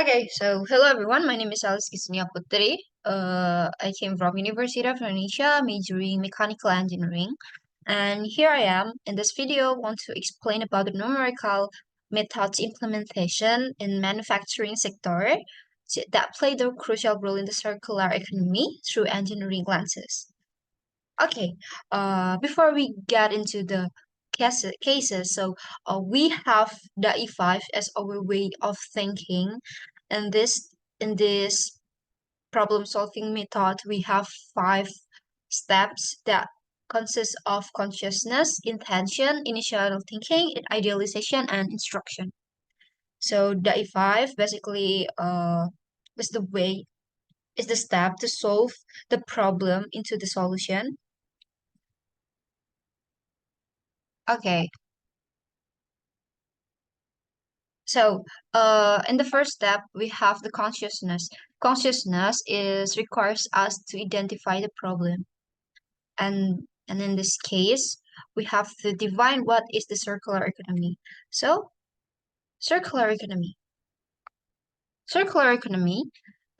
Okay, so hello everyone. My name is Alice Gisnia Putri. I came from University of Indonesia, majoring mechanical engineering, and here I am. In this video, I want to explain about the numerical methods implementation in manufacturing sector that played a crucial role in the circular economy through engineering lenses. Okay, before we get into the cases, we have the E5 as our way of thinking, and in this problem-solving method, we have five steps that consist of consciousness, intention, initial thinking, idealization, and instruction. So the E5 basically is the way is the step to solve the problem into the solution. Okay, so, in the first step, we have the consciousness. Consciousness is requires us to identify the problem, and in this case, we have to define what is the circular economy. So, circular economy. Circular economy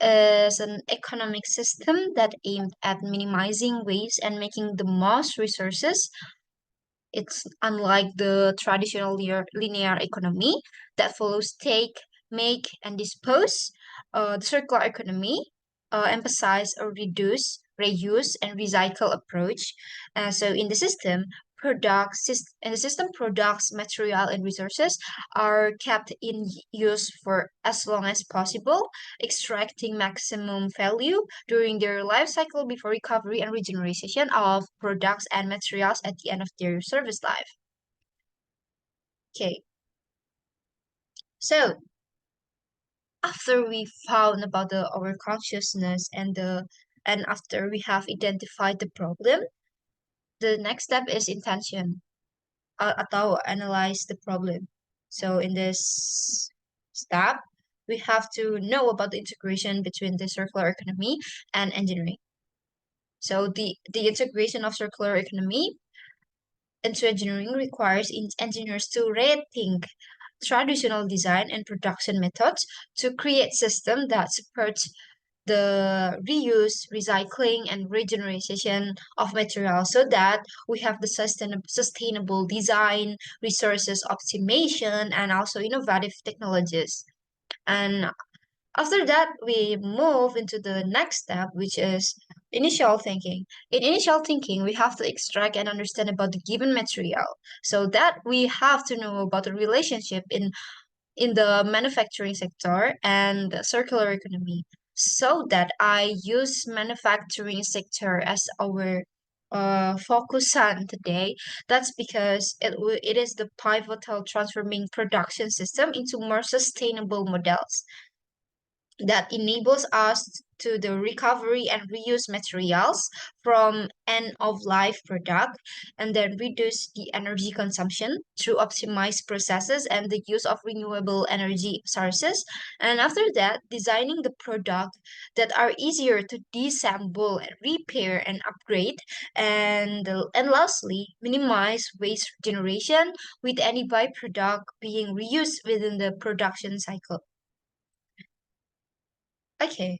is an economic system that aimed at minimizing waste and making the most resources. It's unlike the traditional linear economy that follows take, make, and dispose. The circular economy emphasize a reduce, reuse, and recycle approach. So in the system, products, material, and resources are kept in use for as long as possible, extracting maximum value during their life cycle before recovery and regeneration of products and materials at the end of their service life. Okay, so after we found about our consciousness and after we have identified the problem, the next step is intention atau analyze the problem. So in this step, we have to know about the integration between the circular economy and engineering. So the integration of circular economy into engineering requires engineers to rethink traditional design and production methods to create systems that support the reuse, recycling, and regeneration of materials so that we have the sustainable design, resources optimization, and also innovative technologies. And after that, we move into the next step, which is initial thinking. In initial thinking, we have to extract and understand about the given material so that we have to know about the relationship in the manufacturing sector and the circular economy so that I use manufacturing sector as our focus on today. That's because it is the pivotal transforming production system into more sustainable models that enables us to the recovery and reuse materials from end of life product and then reduce the energy consumption through optimized processes and the use of renewable energy sources, and after that designing the product that are easier to disassemble and repair and upgrade, and lastly minimize waste generation with any byproduct being reused within the production cycle. Okay,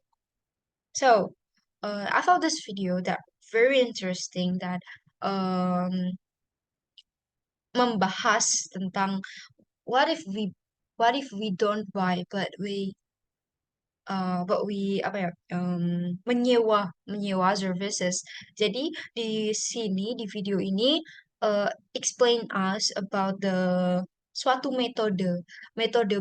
so, I found this video that very interesting that um, membahas tentang what if we what if we don't buy but we apa ya menyewa services. Jadi di sini di video ini explain us about the suatu metode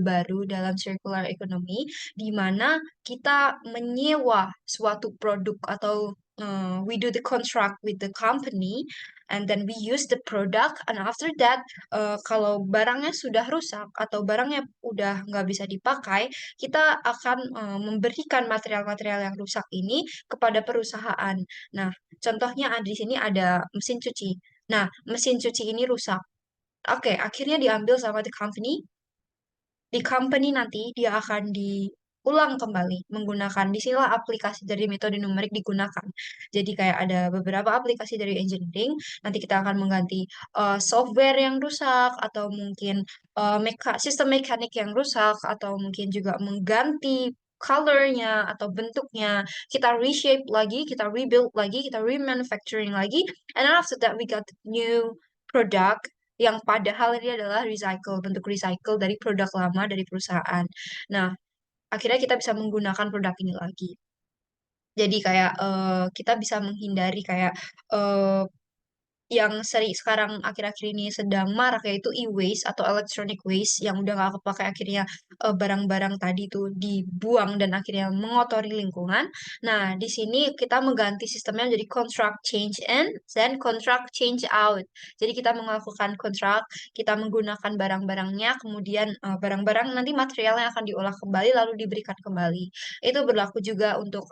baru dalam circular economy di mana kita menyewa suatu produk atau we do the contract with the company and then we use the product, and after that kalau barangnya sudah rusak atau barangnya udah nggak bisa dipakai, kita akan memberikan material-material yang rusak ini kepada perusahaan. Nah, contohnya di sini ada mesin cuci. Nah, mesin cuci ini rusak. Oke, akhirnya diambil sama the company. Di company nanti dia akan ulang kembali menggunakan disinilah aplikasi dari metode numerik digunakan. Jadi kayak ada beberapa aplikasi dari engineering, nanti kita akan mengganti software yang rusak atau mungkin sistem mekanik yang rusak atau mungkin juga mengganti colornya atau bentuknya, kita reshape lagi, kita rebuild lagi, kita remanufacturing lagi, and then after that we got new product yang padahal ini adalah bentuk recycle dari produk lama dari perusahaan. Nah, akhirnya kita bisa menggunakan produk ini lagi. Jadi kayak kita bisa menghindari kayak eh, yang sekarang akhir-akhir ini sedang marak yaitu e-waste atau electronic waste yang udah gak kepakai akhirnya barang-barang tadi tuh dibuang dan akhirnya mengotori lingkungan. Nah, di sini kita mengganti sistemnya menjadi contract change in dan contract change out. Jadi kita melakukan kontrak, kita menggunakan barang-barangnya, kemudian barang-barang nanti materialnya akan diolah kembali lalu diberikan kembali. Itu berlaku juga untuk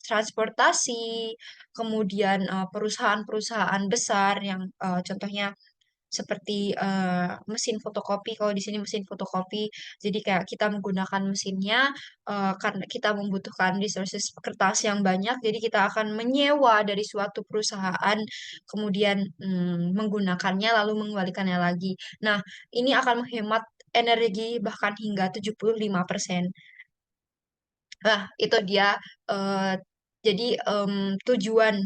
transportasi, kemudian perusahaan-perusahaan besar yang contohnya seperti mesin fotokopi. Kalau di sini mesin fotokopi, jadi kayak kita menggunakan mesinnya karena kita membutuhkan resources kertas yang banyak, jadi kita akan menyewa dari suatu perusahaan, kemudian menggunakannya lalu mengembalikannya lagi. Nah, ini akan menghemat energi bahkan hingga 75%. Nah, itu dia eh, jadi tujuan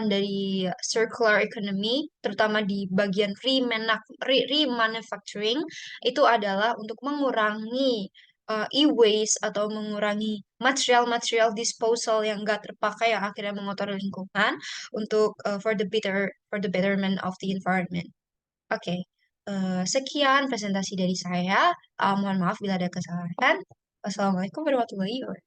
dari circular economy, terutama di bagian remanufacturing, itu adalah untuk mengurangi e-waste atau mengurangi material-material disposal yang nggak terpakai yang akhirnya mengotori lingkungan untuk for the betterment of the environment. Oke, sekian presentasi dari saya. Mohon maaf bila ada kesalahan. Wassalamualaikum warahmatullahi wabarakatuh.